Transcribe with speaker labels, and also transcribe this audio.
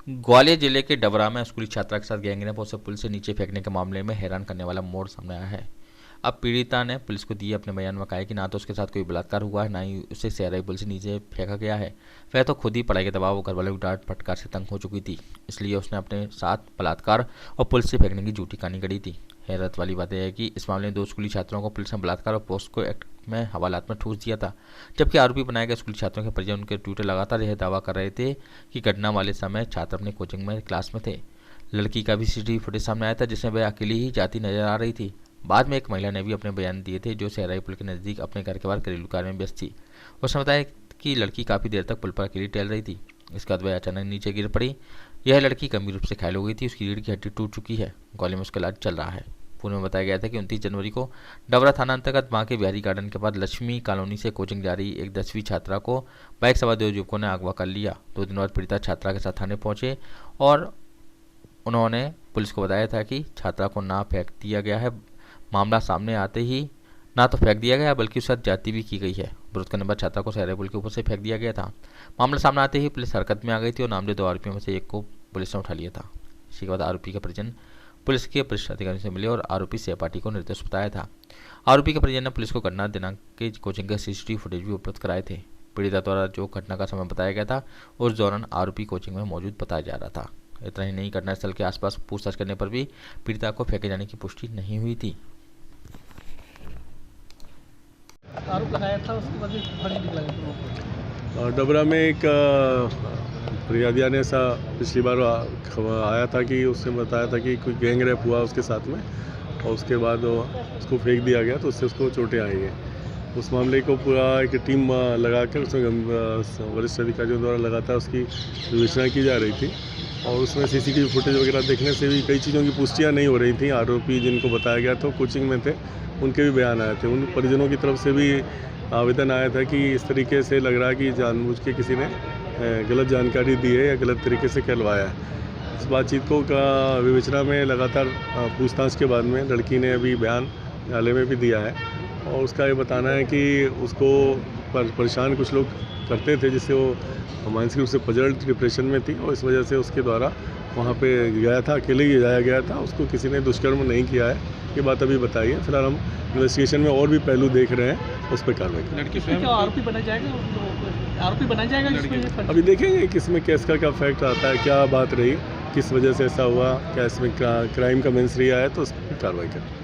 Speaker 1: ग्वालियर जिले के डबरा में स्कूली छात्रा के साथ गैंगरेप और उसे पुल से नीचे फेंकने के मामले में हैरान करने वाला मोड़ सामने आया है। अब पीड़िता ने पुलिस को दिए अपने बयान में कहा कि ना तो उसके साथ कोई बलात्कार हुआ है, ना ही उसे सहराई पुल से नीचे फेंका गया है। वह तो खुद ही पढ़ाई के दबाव और घरवालों की डांट फटकार से तंग हो चुकी थी, इसलिए उसने अपने साथ बलात्कार और पुल से फेंकने की झूठी कहानी गढ़ी थी। हैरत वाली बात यह है कि इस मामले में 2 स्कूली छात्रों को पुलिस ने बलात्कार और पोस्को एक्ट में हवालात में ठूस दिया था, जबकि आरोपी बनाए गए स्कूली छात्रों के परिजन उनके ट्विटर लगातार यह दावा कर रहे थे कि घटना वाले समय छात्र अपने कोचिंग में क्लास में थे। लड़की का भी सीसीटीवी फुटेज सामने आया था, जिसमें वह अकेली ही जाती नजर आ रही थी। बाद में एक महिला ने भी अपने बयान दिए थे, जो सहराई पुल के नज़दीक अपने घर के बाहर घरेलू कार्य में व्यस्त थी। उसने बताया कि लड़की काफ़ी देर तक पुल पर अकेली टहल रही थी। इसके बाद वह अचानक नीचे गिर पड़ी। यह लड़की गंभीर रूप से घायल हो गई थी, उसकी रीढ़ की हड्डी टूट चुकी है। ग्वालियर में उसका इलाज चल रहा है। पूर्व में बताया गया था कि 29 जनवरी को डबरा थाना अंतर्गत बांके बिहारी गार्डन के बाद लक्ष्मी कॉलोनी से कोचिंग जा रही एक 10वीं छात्रा को बाइक सवार 2 युवकों ने अगवा कर लिया। 2 दिन बाद पीड़िता छात्रा के साथ थाने पहुंचे और उन्होंने पुलिस को बताया था कि छात्रा को ना फेंक दिया गया है। मामला सामने आते ही ना तो फेंक दिया गया बल्कि उसके साथ जाति भी की गई है। विरोध करने पर छात्रा को सहराई पुल के ऊपर से फेंक दिया गया था। मामला सामने आते ही पुलिस हरकत में आ गई थी और नामजद 2 आरोपियों में से एक को पुलिस ने उठा लिया था। इसी के बाद आरोपी के परिजन पुलिस के वरिष्ठ अधिकारियों से मिले और आरोपी सहपाठी को निर्दोष बताया था। आरोपी के परिजन ने पुलिस को घटना दिनांक के कोचिंग के सीसीटीवी फुटेज भी उपलब्ध कराए थे। पीड़िता द्वारा जो घटना का समय बताया गया था, उस दौरान आरोपी कोचिंग में मौजूद बताया जा रहा था। इतना ही नहीं, घटनास्थल के आसपास पूछताछ करने पर भी पीड़िता को फेंके जाने की पुष्टि नहीं हुई थी।
Speaker 2: आरोप लगाया था, उसके बाद फर्जी निकला।
Speaker 3: डबरा में एक फरियादिया ने ऐसा पिछली बार आया था कि उसने बताया था कि कोई गैंग रेप हुआ उसके साथ में और उसके बाद उसको फेंक दिया गया, तो उससे उसको चोटें आई हैं। उस मामले को पूरा एक टीम लगा कर उसमें वरिष्ठ अधिकारियों द्वारा लगातार उसकी विवेचना की जा रही थी और उसमें सीसीटीवी फुटेज वगैरह देखने से भी कई चीज़ों की पुष्टियाँ नहीं हो रही थी। आरोपी जिनको बताया गया था कोचिंग में थे, उनके भी बयान आए थे। उन परिजनों की तरफ से भी आवेदन आया था कि इस तरीके से लग रहा है कि जानबूझ के किसी ने गलत जानकारी दी है या गलत तरीके से कहलवाया है। इस बातचीत को का विवेचना में लगातार पूछताछ के बाद में लड़की ने अभी बयान न्यायालय में भी दिया है और उसका ये बताना है कि उसको परेशान कुछ लोग करते थे, जिससे वो मानसिक रूप से पजल्ड डिप्रेशन में थी और इस वजह से उसके द्वारा वहाँ पे गया था, अकेले ही जाया गया था। उसको किसी ने दुष्कर्म नहीं किया है, ये बात अभी बताई है। फिलहाल हम इन्वेस्टिगेशन में और भी पहलू देख रहे हैं, उस पर कार्रवाई करेंगे।
Speaker 2: लड़की स्वयं आरोपी बना जाएगा, आरोपी बना जाएगा जिसमें
Speaker 3: अभी देखेंगे किसमें केस का क्या फैक्ट आता है, क्या बात रही, किस वजह से ऐसा हुआ, क्या इसमें क्राइम का मेंस रहा है, तो उस पर कार्रवाई करें।